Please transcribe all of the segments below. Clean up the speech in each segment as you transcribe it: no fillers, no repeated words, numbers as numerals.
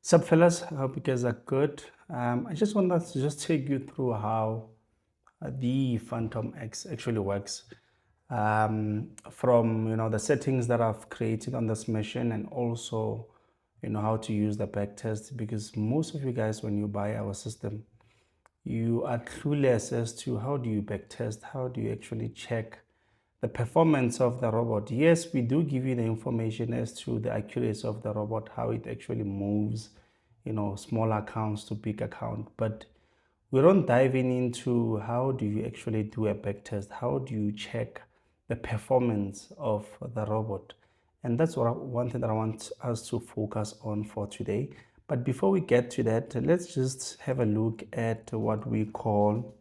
Sup fellas, I hope you guys are good. I just wanted to just take you through how the Phantom X actually works. From the settings that I've created on this machine, and also how to use the backtest, because most of you guys, when you buy our system, you are clueless as to how do you backtest, how do you actually check the performance of the robot. Yes, we do give you the information as to the accuracy of the robot, how it actually moves, small accounts to big account, but we don't dive into how do you actually do a backtest, how do you check the performance of the robot. And that's one thing that I want us to focus on for today. But before we get to that, let's just have a look at what we call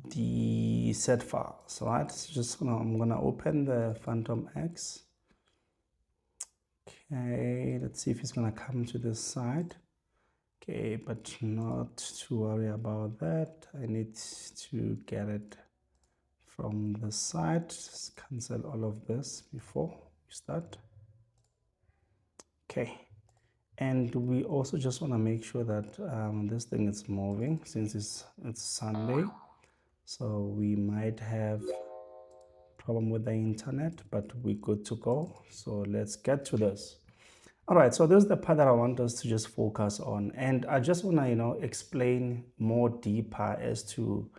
the set files, right? So I'm gonna open the Phantom X. Okay, let's see if it's gonna come to this side. Okay, but not to worry about that. I need to get it from the side. Just cancel all of this before we start. Okay, and we also just want to make sure that this thing is moving since it's Sunday, so we might have problem with the internet, but we're good to go. So let's get to this. All right, so this is the part that I want us to just focus on, and I just want to explain more deeper as to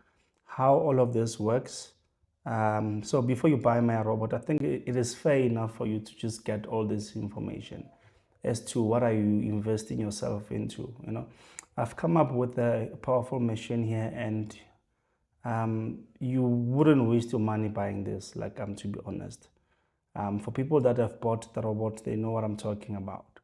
how all of this works. So before you buy my robot, I think it is fair enough for you to just get all this information as to what are you investing yourself into. I've come up with a powerful machine here, and you wouldn't waste your money buying this, like to be honest. For people that have bought the robot, they know what I'm talking about.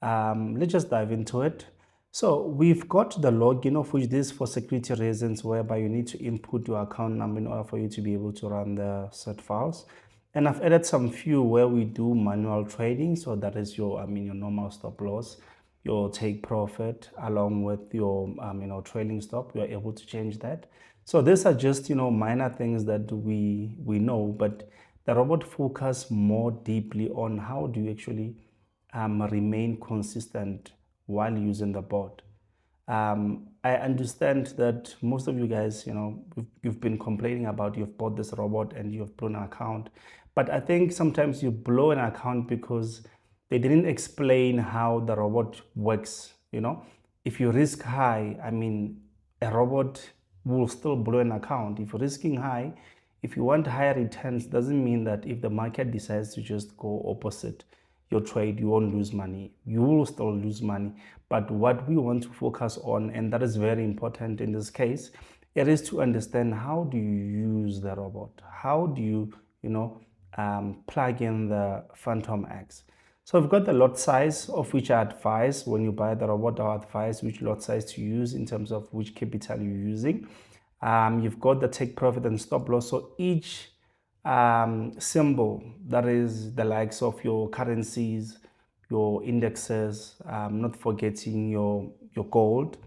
Let's just dive into it. So we've got the login, of which this for security reasons, whereby you need to input your account number in order for you to be able to run the set files. And I've added some few where we do manual trading. So that is your normal stop loss, your take profit, along with your trailing stop. We are able to change that. So these are just minor things that we know, but the robot focus more deeply on how do you actually remain consistent while using the bot. I understand that most of you guys, you've been complaining about you've bought this robot and you've blown an account. But I think sometimes you blow an account because they didn't explain how the robot works. If you risk high, a robot will still blow an account. If you're risking high, if you want higher returns, doesn't mean that if the market decides to just go opposite your trade, you won't lose money. You will still lose money. But what we want to focus on, and that is very important in this case, it is to understand how do you use the robot? How do you, plug in the Phantom X? So we've got the lot size, of which I advise when you buy the robot, I advise which lot size to use in terms of which capital you're using. You've got the take profit and stop loss. So each symbol, that is the likes of your currencies, your indexes, not forgetting your gold,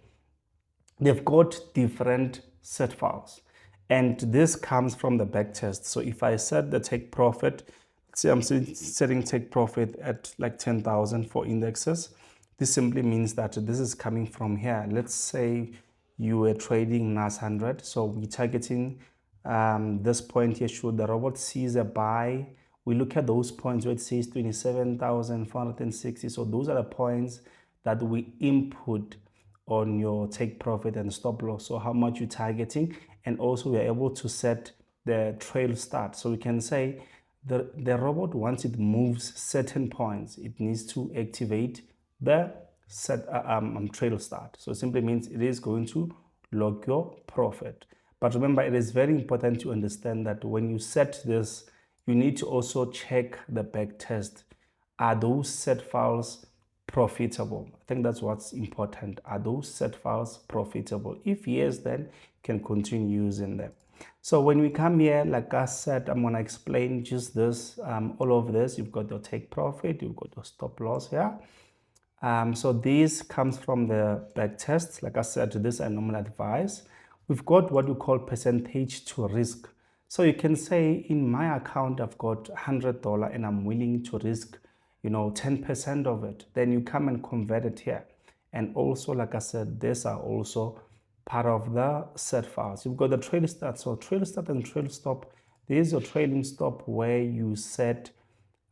they've got different set files, and this comes from the backtest. So if I set the take profit, let's say I'm setting take profit at like 10,000 for indexes, this simply means that this is coming from here. Let's say you were trading NAS 100, so we're targeting this point here. Should the robot sees a buy, we look at those points where it says 27,460. So those are the points that we input on your take profit and stop loss. So how much you're targeting, and also we're able to set the trail start. So we can say the robot, once it moves certain points, it needs to activate the set trail start. So it simply means it is going to log your profit. But remember, it is very important to understand that when you set this, you need to also check the back test. Are those set files profitable? I think that's what's important. Are those set files profitable? If yes, then you can continue using them. So when we come here, like I said, I'm going to explain just this, all of this. You've got your take profit, you've got your stop loss here. So this comes from the back test. Like I said, this I normally advise. We've got what we call percentage to risk. So you can say in my account, I've got $100 and I'm willing to risk, 10% of it, then you come and convert it here. And also, like I said, these are also part of the set files. You've got the trail start. So trail start and trail stop. This is your trailing stop where you set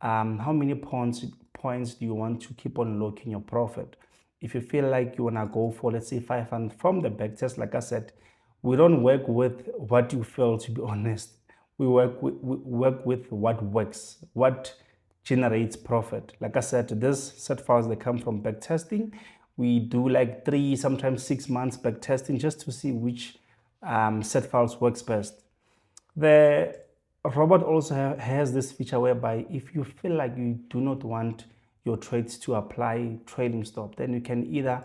how many points do you want to keep on locking your profit. If you feel like you want to go for, let's say, 500 from the backtest, like I said, we don't work with what you feel, to be honest. We work with what works, what generates profit. Like I said, this set files, they come from backtesting. We do like 3, sometimes 6 months backtesting just to see which set files works best. The robot also has this feature whereby if you feel like you do not want your trades to apply trailing stop, then you can either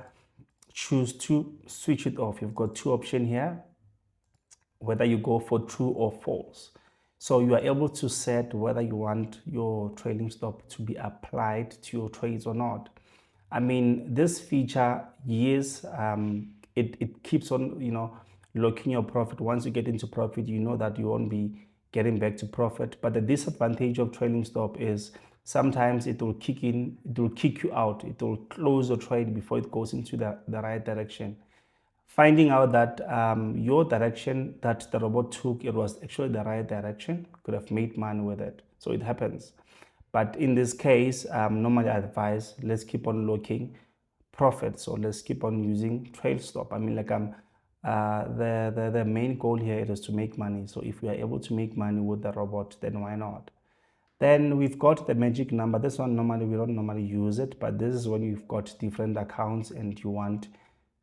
choose to switch it off. You've got 2 options here, whether you go for true or false. So you are able to set whether you want your trailing stop to be applied to your trades or not. I mean, this feature, yes, it keeps on, locking your profit. Once you get into profit, you know that you won't be getting back to profit. But the disadvantage of trailing stop is sometimes it will kick in, it will kick you out, it will close your trade before it goes into the right direction. Finding out that your direction that the robot took, it was actually the right direction, could have made money with it. So it happens. But in this case, normally I advise, let's keep on looking profit. So let's keep on using trail stop. I mean, like the main goal here is to make money. So if we are able to make money with the robot, then why not? Then we've got the magic number. This one normally we don't normally use it, but this is when you've got different accounts and you want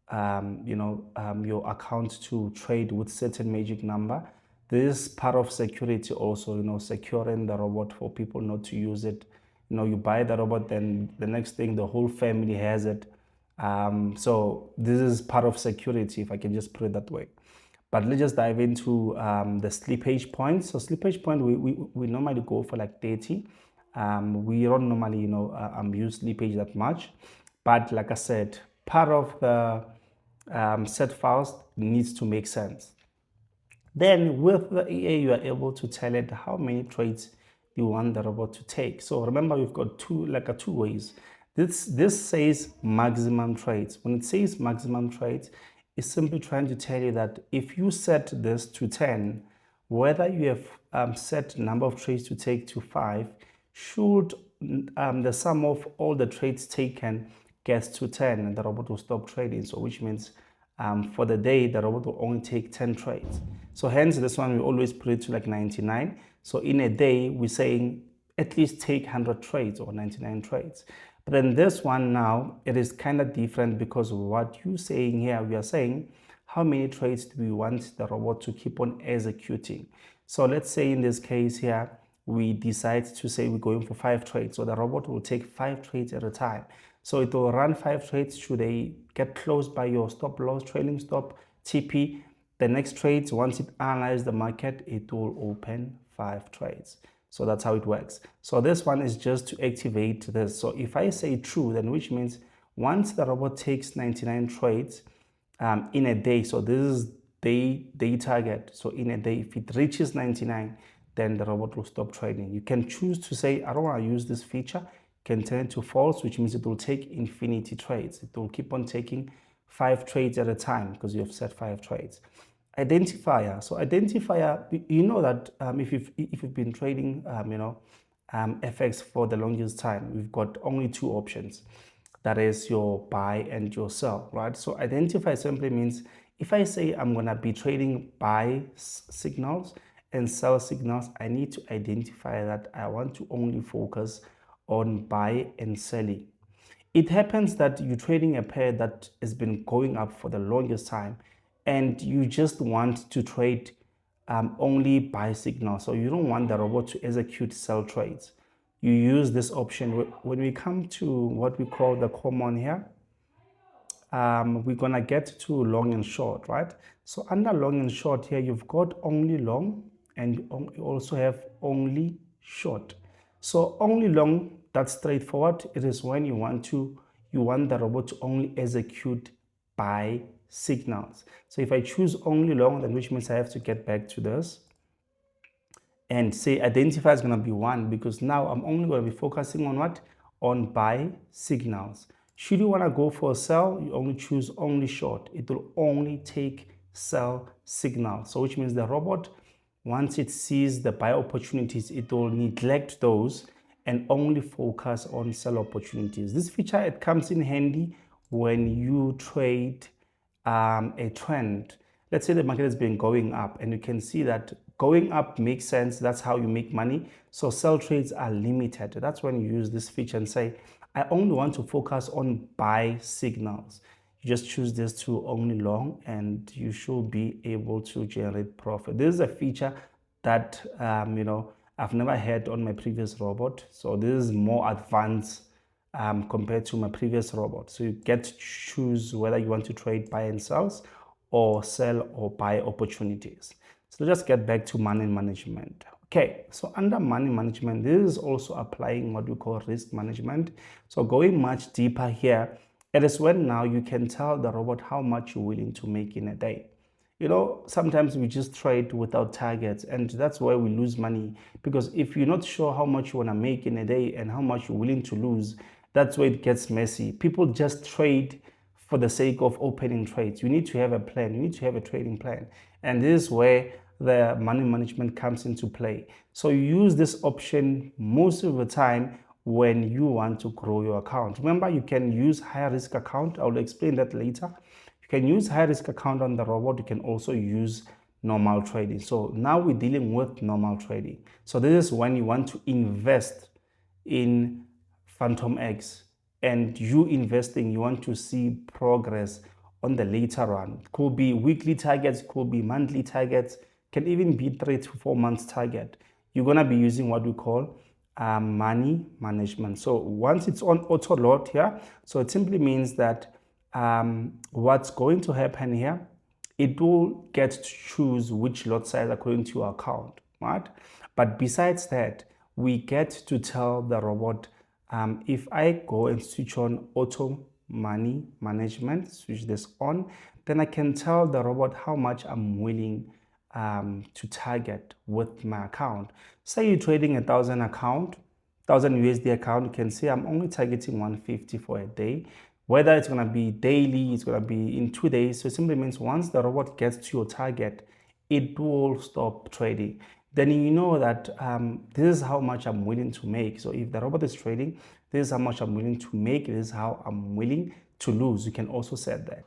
your account to trade with certain magic number. This is part of security also, securing the robot for people not to use it. You buy the robot, then the next thing, the whole family has it. So this is part of security, if I can just put it that way. But let's just dive into the slippage points. So slippage point, we normally go for like 30. We don't normally, use slippage that much. But like I said, part of the set files needs to make sense. Then with the EA, you are able to tell it how many trades you want the robot to take. So remember, we've got two ways. This says maximum trades. When it says maximum trades, it's simply trying to tell you that if you set this to 10, whether you have set number of trades to take to 5, should the sum of all the trades taken gets to 10, and the robot will stop trading. So which means for the day, the robot will only take 10 trades. So hence this one, we always put it to like 99. So in a day, we're saying at least take 100 trades or 99 trades. But then this one now, it is kind of different because what you're saying here, we are saying how many trades do we want the robot to keep on executing. So let's say in this case here, we decide to say we're going for 5 trades. So the robot will take 5 trades at a time. So it will run 5 trades. Should they get closed by your stop loss, trailing stop, TP, the next trades, once it analyzes the market, it will open 5 trades. So that's how it works. So this one is just to activate this. So if I say true, then which means once the robot takes 99 trades in a day, so this is day target. So in a day, if it reaches 99, then the robot will stop trading. You can choose to say, I don't want to use this feature. Can turn to false, which means it will take infinity trades. It will keep on taking 5 trades at a time because you have set 5 trades. Identifier. So identifier, you know that if you've been trading, FX for the longest time, we've got only 2 options. That is your buy and your sell, right? So identifier simply means if I say I'm gonna be trading buy signals and sell signals, I need to identify that I want to only focus on buy and selling. It happens that you're trading a pair that has been going up for the longest time and you just want to trade only buy signal. So you don't want the robot to execute sell trades. You use this option. When we come to what we call the common here, we're gonna get to long and short, right? So under long and short here, you've got only long and you also have only short. So only long, that's straightforward. It is when you want the robot to only execute buy signals. So if I choose only long, then which means I have to get back to this and say identifier is going to be 1 because now I'm only going to be focusing on what? on buy signals. Should you want to go for a sell, you only choose only short. It will only take sell signal. So which means the robot, once it sees the buy opportunities, it will neglect those and only focus on sell opportunities. This feature, it comes in handy when you trade a trend. Let's say the market has been going up and you can see that going up makes sense. That's how you make money. So sell trades are limited. That's when you use this feature and say, I only want to focus on buy signals. You just choose this to only long and you should be able to generate profit. This is a feature that, I've never had on my previous robot. So this is more advanced compared to my previous robot. So you get to choose whether you want to trade buy and sells or sell or buy opportunities. So let's get back to money management. Okay, so under money management, this is also applying what we call risk management. So going much deeper here, it is when now you can tell the robot how much you're willing to make in a day. Sometimes we just trade without targets, and that's why we lose money. Because if you're not sure how much you want to make in a day and how much you're willing to lose, that's where it gets messy. People just trade for the sake of opening trades. You need to have a plan. You need to have a trading plan. And this is where the money management comes into play. So you use this option most of the time when you want to grow your account. Remember, you can use high risk account. I will explain that later. You can use high risk account on the robot. You can also use normal trading. So now we're dealing with normal trading. So this is when you want to invest in Phantom X, and you investing, you want to see progress on the later run. It could be weekly targets, could be monthly targets, can even be 3 to 4 months target. You're going to be using what we call money management. So once it's on auto load here, so it simply means that what's going to happen here, it will get to choose which lot size according to your account, right? But besides that, we get to tell the robot, if I go and switch on auto money management, switch this on, then I can tell the robot how much I'm willing to target with my account. Say you're trading 1,000 USD account, you can say I'm only targeting 150 for a day. Whether it's going to be daily, it's going to be in 2 days. So it simply means once the robot gets to your target, it will stop trading. Then you know that this is how much I'm willing to make. So if the robot is trading, this is how much I'm willing to make. This is how I'm willing to lose. You can also set that.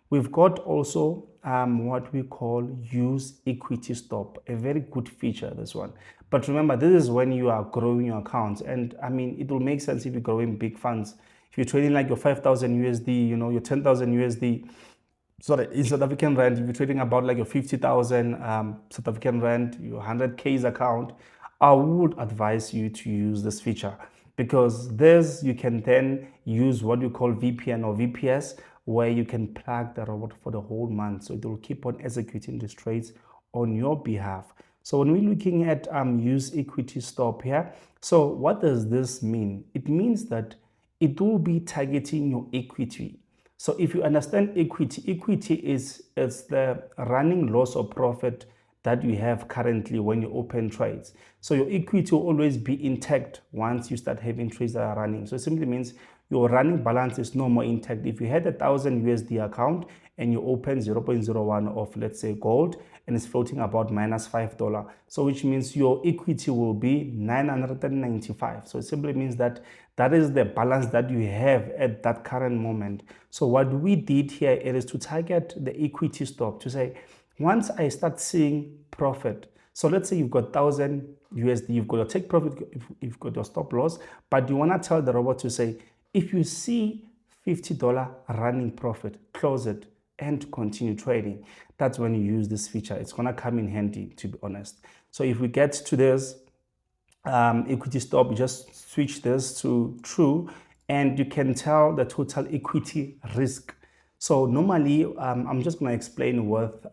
We've got also what we call use equity stop, a very good feature, this one. But remember, this is when you are growing your accounts. And I mean, it will make sense if you're growing big funds. If you're trading like your 5,000 USD, your 10,000 USD, sorry, in South African rand, if you're trading about like your 50,000 South African rand, your 100K's account, I would advise you to use this feature, because this you can then use what you call VPN or VPS, where you can plug the robot for the whole month. So it will keep on executing these trades on your behalf. So when we're looking at use equity stop here, so what does this mean? It means that it will be targeting your equity. So if you understand equity is the running loss or profit that you have currently when you open trades. So your equity will always be intact once you start having trades that are running. So it simply means your running balance is no more intact. If you had 1,000 USD account and you open 0.01 of, let's say, gold, and it's floating about -$5, so which means your equity will be 995. So it simply means that that is the balance that you have at that current moment. So what we did here is to target the equity stop, to say, once I start seeing profit, so let's say you've got 1,000 USD, you've got your take profit, you've got your stop loss, but you want to tell the robot to say, if you see $50 running profit, close it and continue trading. That's when you use this feature. It's going to come in handy, to be honest. So if we get to this equity stop, you just switch this to true, and you can tell the total equity risk. So normally, I'm just going to explain with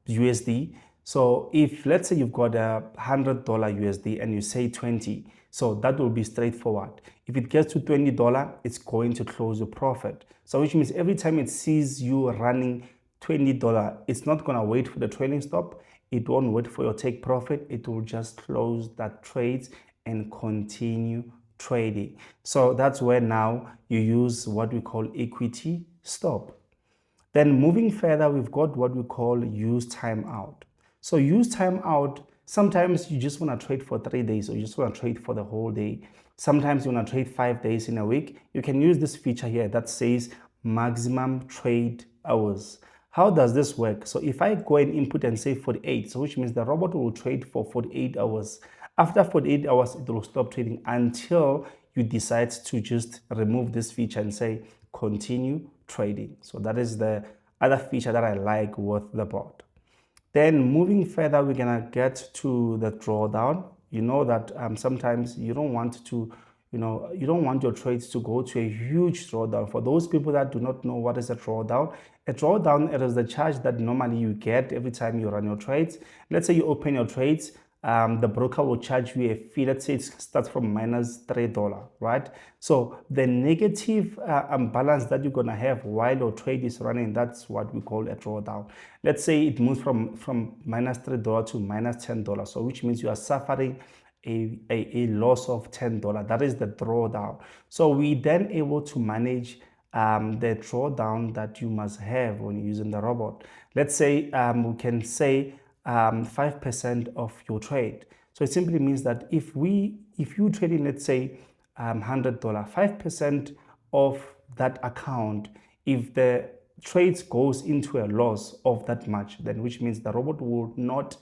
USD. So if let's say you've got $100 USD and you say 20, so that will be straightforward. If it gets to $20, it's going to close your profit. So which means every time it sees you running $20, it's not going to wait for the trailing stop. It won't wait for your take profit. It will just close that trades and continue trading. So that's where now you use what we call equity stop. Then moving further, we've got what we call use timeout. So use timeout, sometimes you just want to trade for 3 days or you just want to trade for the whole day. Sometimes you want to trade 5 days in a week. You can use this feature here that says maximum trade hours. How does this work? So if I go and input and say 48, so which means the robot will trade for 48 hours. After 48 hours, it will stop trading until you decide to just remove this feature and say continue trading. So that is the other feature that I like with the bot. Then moving further, we're gonna get to the drawdown. You know that sometimes you don't want to, you don't want your trades to go to a huge drawdown. For those people that do not know what is a drawdown it is the charge that normally you get every time you run your trades. Let's say you open your trades, the broker will charge you a fee. Let's say it starts from -$3, right? So the negative balance that you're gonna have while your trade is running, that's what we call a drawdown. Let's say it moves from -$3 to -$10, so which means you are suffering a loss of $10. That is the drawdown. So we then able to manage the drawdown that you must have when you're using the robot. Let's say we can say 5% of your trade. So it simply means that if you trading, let's say $100, 5% of that account, if the trades goes into a loss of that much, then which means the robot will not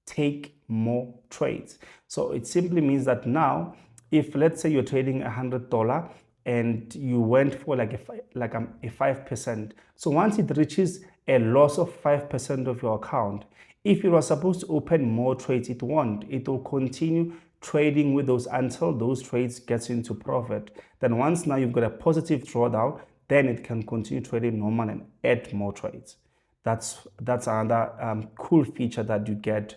take more trades. So it simply means that now, if let's say you're trading $100 and you went for like a 5%. So once it reaches a loss of 5% of your account, if you were supposed to open more trades, it won't. It will continue trading with those until those trades gets into profit. Then once now you've got a positive drawdown, then it can continue trading normal and add more trades. That's another cool feature that you get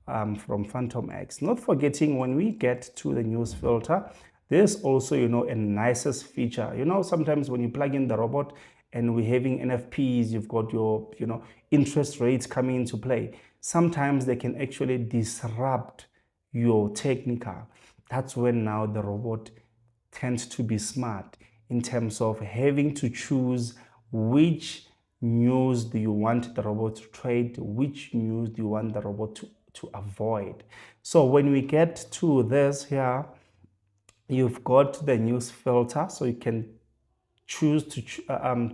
from Phantom X. Not forgetting, when we get to the news filter, there's also, a nicest feature. Sometimes when you plug in the robot and we're having NFPs, you've got your, interest rates coming into play. Sometimes they can actually disrupt your technical. That's when now the robot tends to be smart in terms of having to choose which news do you want the robot to trade, which news do you want the robot to avoid. So when we get to this here, you've got the news filter, so you can choose to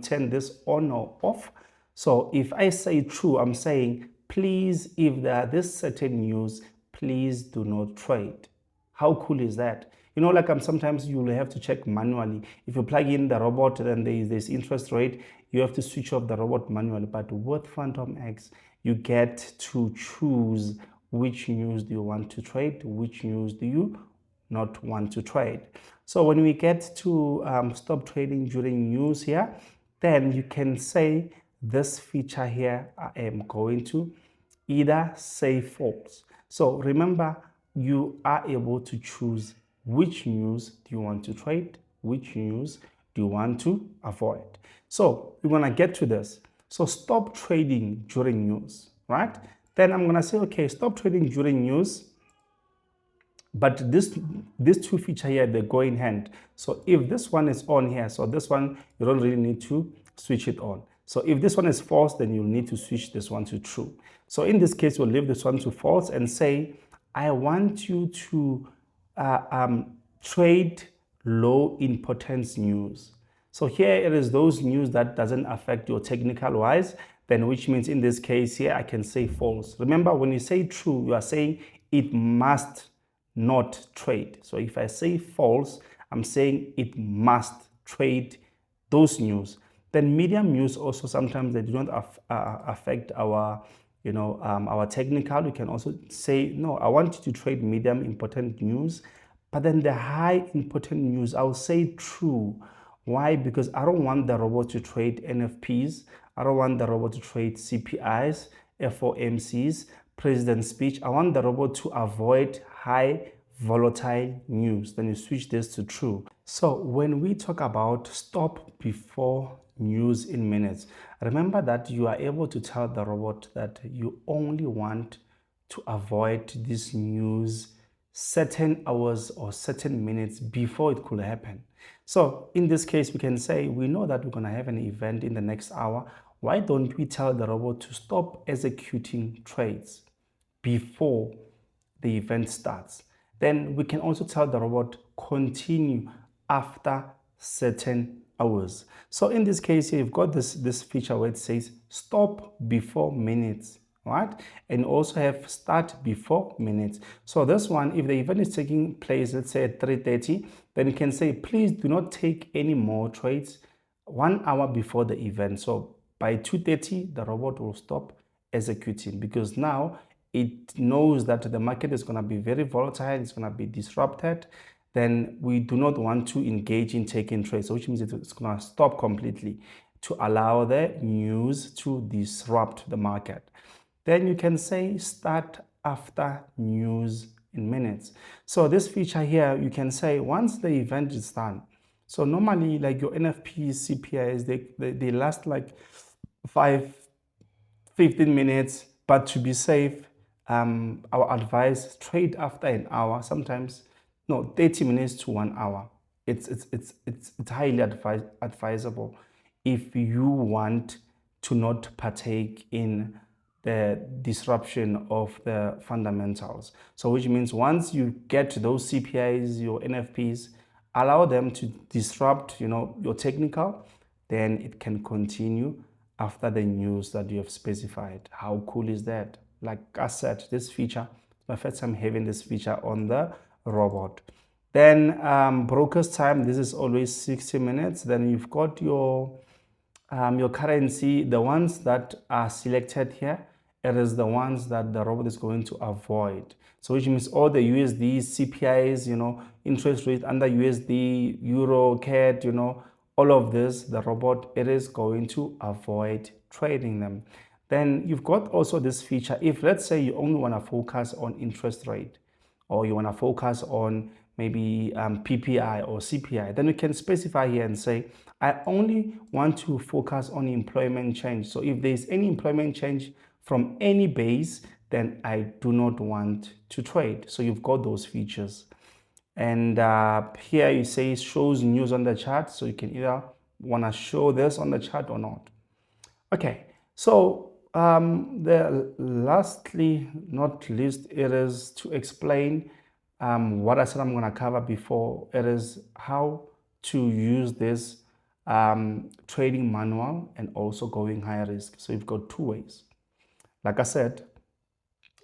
turn this on or off. So if I say true, I'm saying, please, if there are this certain news, please do not trade. How cool is that? Like sometimes you'll have to check manually. If you plug in the robot, then there is this interest rate, you have to switch off the robot manually. But with Phantom X, you get to choose which news do you want to trade, which news do you not want to trade. So when we get to stop trading during news here, then you can say this feature here, I am going to either say false. So remember, you are able to choose which news do you want to trade, which news do you want to avoid. So we're gonna get to this. So stop trading during news, right? Then I'm gonna say, okay, stop trading during news. But these two features here, they go in hand. So if this one is on here, so this one, you don't really need to switch it on. So if this one is false, then you'll need to switch this one to true. So in this case, we'll leave this one to false and say, I want you to trade low importance news. So here it is those news that doesn't affect your technical wise, then which means in this case here, I can say false. Remember, when you say true, you are saying it must not trade. So if I say false, I'm saying it must trade those news. Then medium news also, sometimes they do not affect our our technical. You can also say, no, I want you to trade medium important news, but then the high important news, I'll say true. Why? Because I don't want the robot to trade NFPs. I don't want the robot to trade CPIs, FOMCs, president's speech. I want the robot to avoid high volatile news. Then you switch this to true. So when we talk about stop before news in minutes, remember that you are able to tell the robot that you only want to avoid this news certain hours or certain minutes before it could happen. So in this case, we can say we know that we're going to have an event in the next hour. Why don't we tell the robot to stop executing trades before the event starts? Then we can also tell the robot continue after certain hours. So in this case here, you've got this feature where it says stop before minutes, right? And also have start before minutes. So this one, if the event is taking place, let's say at 3:30, then you can say, please do not take any more trades 1 hour before the event. So by 2:30, the robot will stop executing, because now it knows that the market is going to be very volatile, it's going to be disrupted. Then we do not want to engage in taking trades, which means it's going to stop completely to allow the news to disrupt the market. Then you can say start after news in minutes. So this feature here, you can say once the event is done. So normally, like your NFPs, CPIs, they last like 15 minutes, but to be safe, our advice, trade after an hour, sometimes, no, 30 minutes to 1 hour. It's highly advisable if you want to not partake in the disruption of the fundamentals. So which means once you get those CPIs, your NFPs, allow them to disrupt, your technical, then it can continue after the news that you have specified. How cool is that? Like I said, this feature, my first time having this feature on the robot. Then broker's time, this is always 60 minutes. Then you've got your currency, the ones that are selected here, it is the ones that the robot is going to avoid. So which means all the USD, CPIs, interest rate under USD, Euro, CAD, all of this, the robot, it is going to avoid trading them. Then you've got also this feature. If let's say you only want to focus on interest rate, or you want to focus on maybe PPI or CPI, then we can specify here and say, I only want to focus on employment change. So if there's any employment change from any base, then I do not want to trade. So you've got those features. And here you say shows news on the chart. So you can either want to show this on the chart or not. Okay, so lastly, not least, it is to explain what I said I'm going to cover before. It is how to use this trading manual and also going high risk. So you've got two ways. Like I said,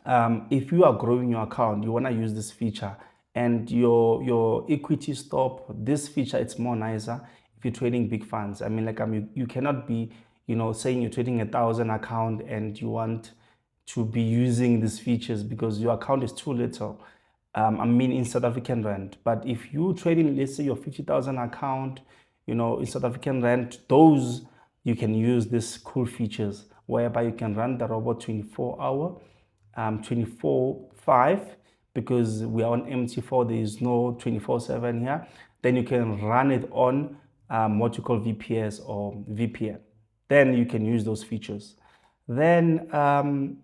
if you are growing your account, you want to use this feature, and your equity stop, this feature, it's more nicer if you're trading big funds. I mean, like you cannot be, saying you're trading 1,000 account and you want to be using these features because your account is too little. In South African rand. But if you trading, let's say your 50,000 account, in South African rand, those you can use these cool features whereby you can run the robot 24-hour, 24/5, because we are on MT4, there is no 24/7 here. Then you can run it on what you call VPS or VPN. Then you can use those features. Then,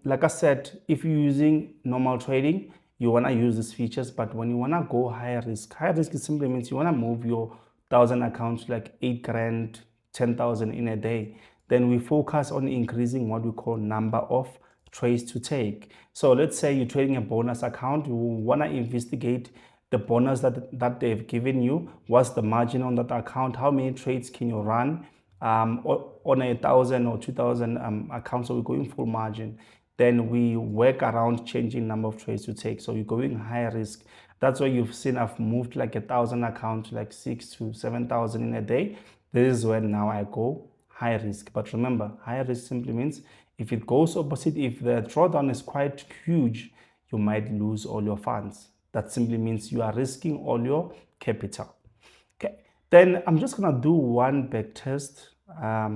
like I said, if you're using normal trading, you want to use these features. But when you want to go high risk simply means you want to move your 1,000 accounts like 8 grand, 10,000 in a day. Then we focus on increasing what we call number of trades to take. So let's say you're trading a bonus account, you want to investigate the bonus that they've given you. What's the margin on that account? How many trades can you run on 1,000 or 2,000 accounts? So we're going full margin. Then we work around changing number of trades to take. So you're going high risk. That's why you've seen I've moved like 1,000 accounts, like 6,000 to 7,000 in a day. This is when now I go high risk. But remember, high risk simply means if it goes opposite, if the drawdown is quite huge, you might lose all your funds. That simply means you are risking all your capital. Okay, then I'm just gonna do one back test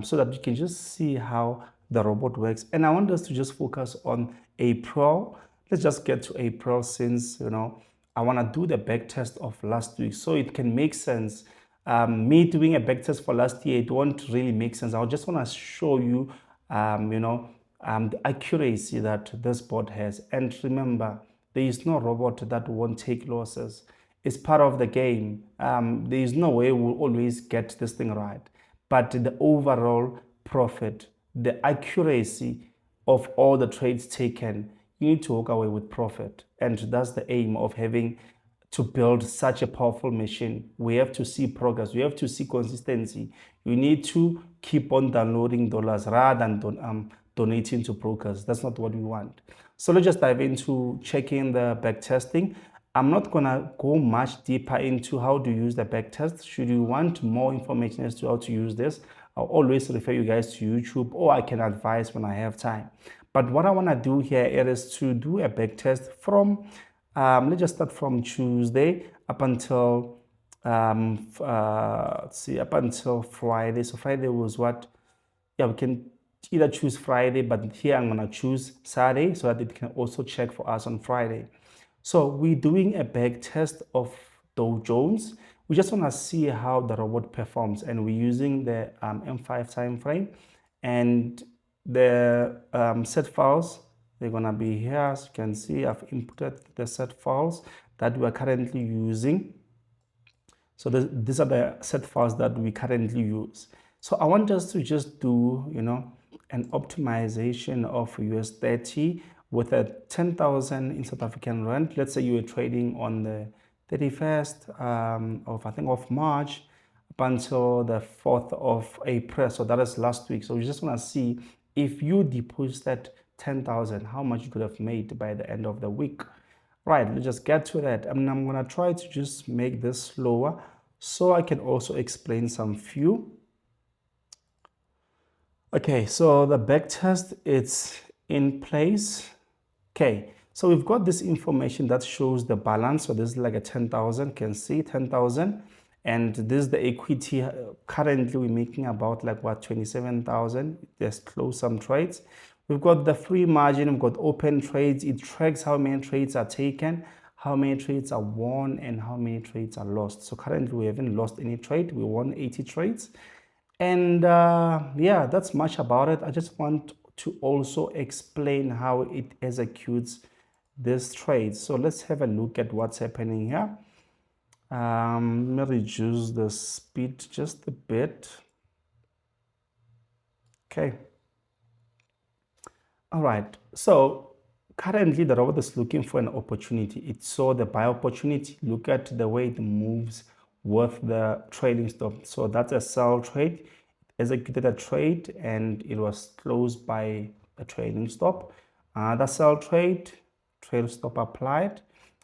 so that you can just see how the robot works. And I want us to just focus on April. Let's just get to April, since I want to do the back test of last week so it can make sense. Me doing a back test for last year, it won't really make sense. I just want to show you the accuracy that this bot has. And remember, There is no robot that won't take losses. It's part of the game. There is no way we'll always get this thing right. But the overall profit, the accuracy of all the trades taken, you need to walk away with profit. And that's the aim of having to build such a powerful machine. We have to see progress. We have to see consistency. You need to keep on downloading dollars rather than donating to brokers. That's not what we want. So let's just dive into checking the backtesting. I'm not gonna go much deeper into how to use the backtest. Should you want more information as to how to use this, I'll always refer you guys to YouTube, or I can advise when I have time. But what I wanna do here is to do a backtest from, let's just start from Tuesday up until, let's see, up until Friday. So Friday was what? Yeah, we can either choose Friday, but here I'm gonna choose Saturday so that it can also check for us on Friday. So we're doing a back test of Dow Jones. We just want to see how the robot performs, and we're using the M5 time frame, and the set files, they're going to be here. As you can see, I've inputted the set files that we're currently using. So these are the set files that we currently use. So I want us to just do, an optimization of US 30 with a 10,000 in South African rand. Let's say you were trading on the 31st of March up until the 4th of April. So that is last week. So we just want to see if you deposited 10,000, how much you could have made by the end of the week. Right, let's just get to that. I'm going to try to just make this slower so I can also explain some few. Okay, so the backtest, it's in place. Okay, so we've got this information that shows the balance. So this is like a 10,000, can see 10,000. And this is the equity. Currently, we're making about like what, 27,000. Just close some trades. We've got the free margin. We've got open trades. It tracks how many trades are taken, how many trades are won, and how many trades are lost. So currently, we haven't lost any trade. We won 80 trades. And yeah, that's much about it. I just want to also explain how it executes this trade. So let's have a look at what's happening here. Let me reduce the speed just a bit. Okay. All right. So currently the robot is looking for an opportunity. It saw the buy opportunity. Look at the way it moves with the trading stop. So that's a sell trade. Executed a trade and it was closed by a trading stop. The sell trade stop applied.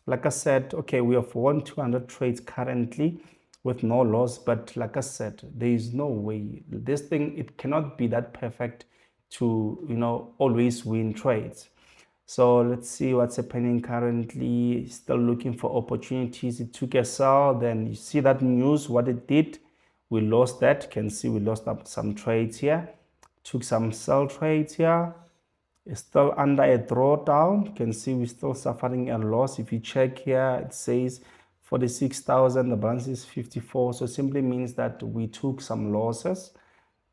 Like I said, okay, we have won 200 trades currently with no loss, but like I said, there is no way this thing, it cannot be that perfect to always win trades. So let's see what's happening currently. Still looking for opportunities. It took a sell, then you see that news, what it did. We lost that. You can see we lost up some trades here. Took some sell trades here. It's still under a drawdown. You can see we're still suffering a loss. If you check here, it says 46,000. The balance is 54. So it simply means that we took some losses.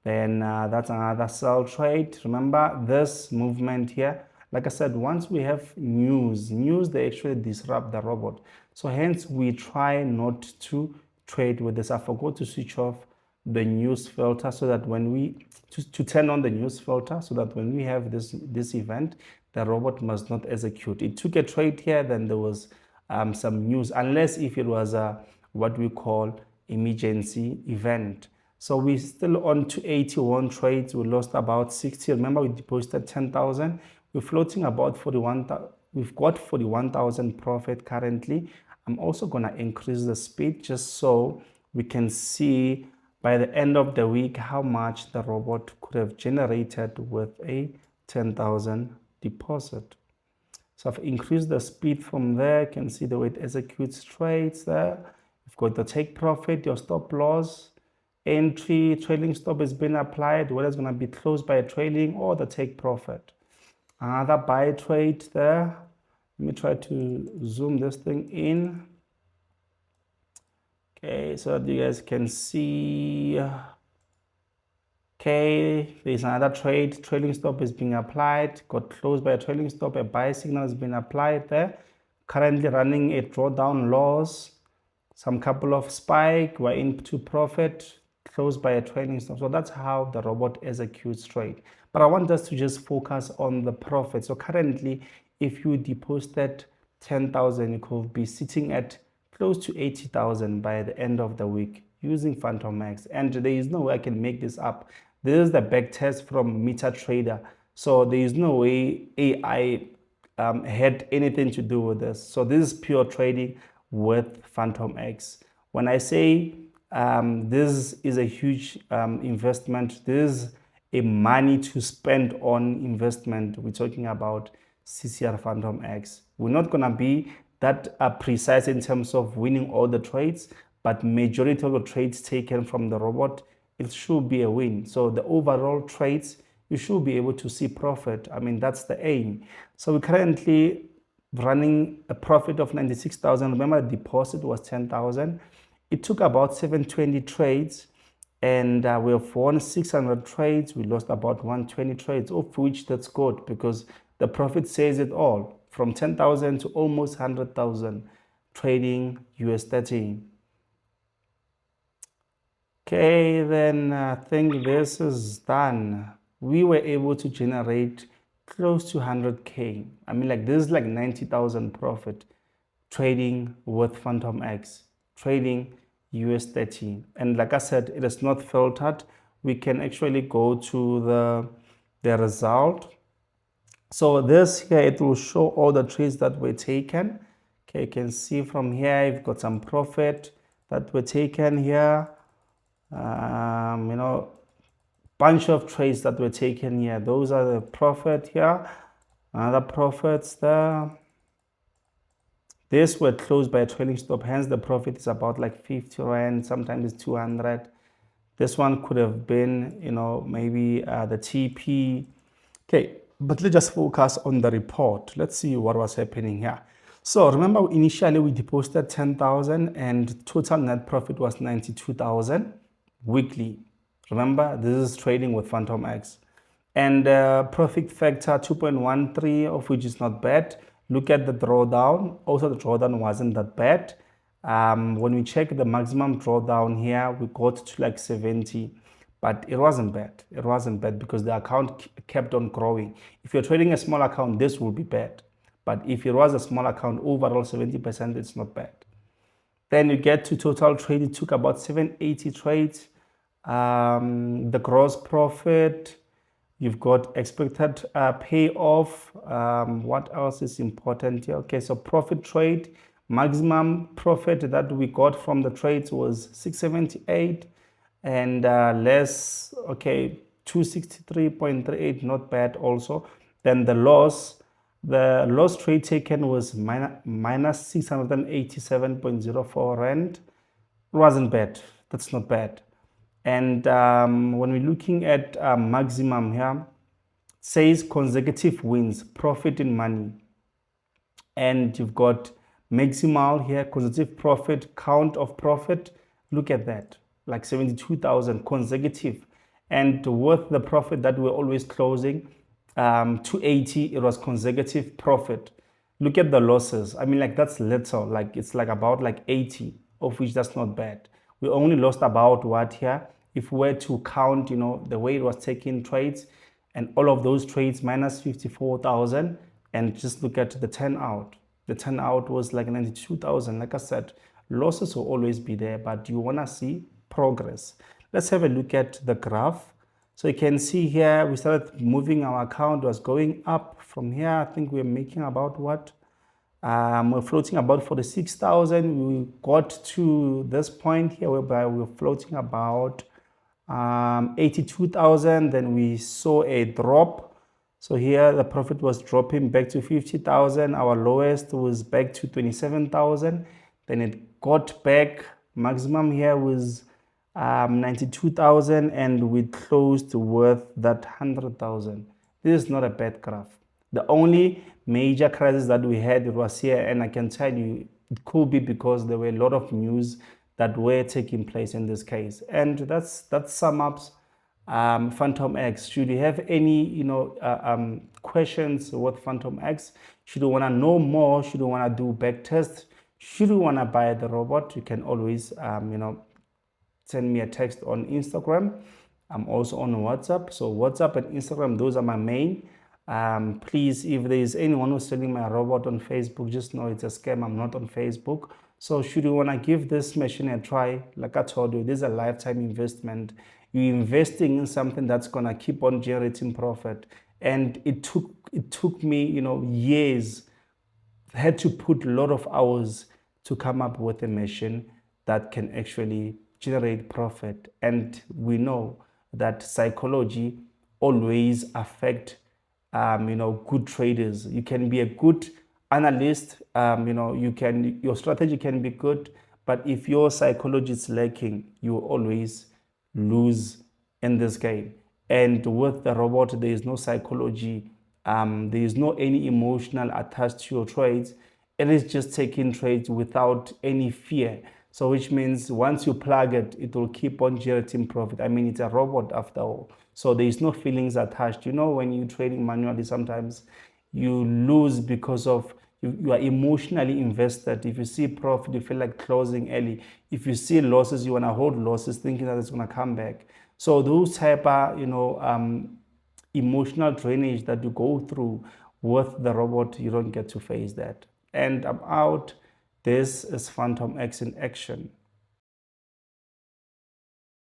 Then that's another sell trade. Remember this movement here. Like I said, once we have news, they actually disrupt the robot. So hence we try not to trade with this. I forgot to switch off the news filter so that when we to turn on the news filter so that when we have this event, the robot must not execute. It took a trade here, then there was some news, unless if it was a what we call emergency event. So we're still on to 81 trades. We lost about 60. Remember, we deposited 10,000. We're floating about 41,000. We've got 41,000 profit currently. I'm also going to increase the speed just so we can see by the end of the week how much the robot could have generated with a 10,000 deposit. So I've increased the speed from there. You can see the way it executes trades there. You've got the take profit, your stop loss, entry, trailing stop has been applied, whether it's going to be closed by a trailing or the take profit. Another buy trade there. Let me try to zoom this thing in. Okay, so that you guys can see. Okay, there's another trade. Trailing stop is being applied. Got closed by a trailing stop. A buy signal has been applied there. currently running a drawdown loss, some couple of spike, we're into profit, closed by a trailing stop. So that's how the robot executes trade. But I want us to just focus on the profit. So currently, if you deposited 10,000, you could be sitting at close to 80,000 by the end of the week using Phantom X. And there is no way I can make this up. This is the back test from MetaTrader. So there is no way AI had anything to do with this. So this is pure trading with Phantom X. When I say this is a huge investment, this is a money to spend on investment, we're talking about CCR Phantom X. We're not going to be that precise in terms of winning all the trades, but majority of the trades taken from the robot, it should be a win. So the overall trades, you should be able to see profit. I mean, that's the aim. So we're currently running a profit of 96,000. Remember, the deposit was 10,000. It took about 720 trades, and we have won 600 trades. We lost about 120 trades, of which that's good because the profit says it all, from 10,000 to almost 100,000 trading US13. Okay, then I think this is done. We were able to generate close to 100K. I mean, like this is like 90,000 profit trading with Phantom X, trading US13. And like I said, it is not filtered. We can actually go to the result. So this here, it will show all the trades that were taken. Okay, you can see from here, you've got some profit that were taken here. You know, bunch of trades that were taken here. Those are the profit here. Another profits there. This were closed by a trailing stop, hence the profit is about like 50 Rand, sometimes it's 200. This one could have been, you know, maybe the TP. Okay, but let's just focus on the report. Let's see what was happening here. So remember, initially we deposited 10,000 and total net profit was 92,000 weekly. Remember, this is trading with Phantom X. And profit factor 2.13, of which is not bad. Look at the drawdown. Also, the drawdown wasn't that bad. When we check the maximum drawdown here, we got to like 70, but it wasn't bad. It wasn't bad because the account kept on growing. If you're trading a small account, this will be bad. But if it was a small account, overall 70%, it's not bad. Then you get to total trade. It took about 780 trades. The gross profit, you've got expected payoff. What else is important here? Okay, so profit trade, maximum profit that we got from the trades was 678 and less, okay, 263.38, not bad also. Then the loss trade taken was minus 687.04 Rand. It wasn't bad. That's not bad. And when we're looking at maximum here, it says consecutive wins, profit in money. And you've got maximal here, consecutive profit, count of profit. Look at that, like 72,000 consecutive. And with the profit that we're always closing, 280, it was consecutive profit. Look at the losses. I mean, like that's little, like it's like about like 80, of which that's not bad. We only lost about what here? If we were to count, you know, the way it was taking trades and all of those trades minus 54,000 and just look at the 10 out. The 10 out was like 92,000. Like I said, losses will always be there, but you want to see progress. Let's have a look at the graph. So you can see here, we started moving our account, was going up from here. I think we're making about what? We're floating about 46,000. We got to this point here whereby we're floating about 82,000. Then we saw a drop. So here the profit was dropping back to 50,000. Our lowest was back to 27,000. Then it got back. Maximum here was 92,000 and we closed with that 100,000. This is not a bad graph. The only major crisis that we had was here, and I can tell you it could be because there were a lot of news that were taking place in this case. And that sums up Phantom X. Should you have any, questions with Phantom X? Should you want to know more? Should you want to do back test? Should you want to buy the robot? You can always, send me a text on Instagram. I'm also on WhatsApp. So WhatsApp and Instagram, those are my main. Please, if there is anyone who's selling my robot on Facebook, just know it's a scam. I'm not on Facebook. So should you want to give this machine a try, like I told you, this is a lifetime investment. You're investing in something that's gonna keep on generating profit. And it took me, years. I had to put a lot of hours to come up with a machine that can actually generate profit. And we know that psychology always affect good traders. You can be a good analyst, your strategy can be good, but if your psychology is lacking, you always lose in this game. And with the robot, there is no psychology, there is no any emotional attached to your trades. It is just taking trades without any fear. So which means once you plug it, it will keep on generating profit. I mean, it's a robot after all. So there is no feelings attached. When you're trading manually, sometimes you lose because of you are emotionally invested. If you see profit, you feel like closing early. If you see losses, you want to hold losses, thinking that it's going to come back. So those type of emotional drainage that you go through with the robot, you don't get to face that. And I'm out. This is Phantom X in action.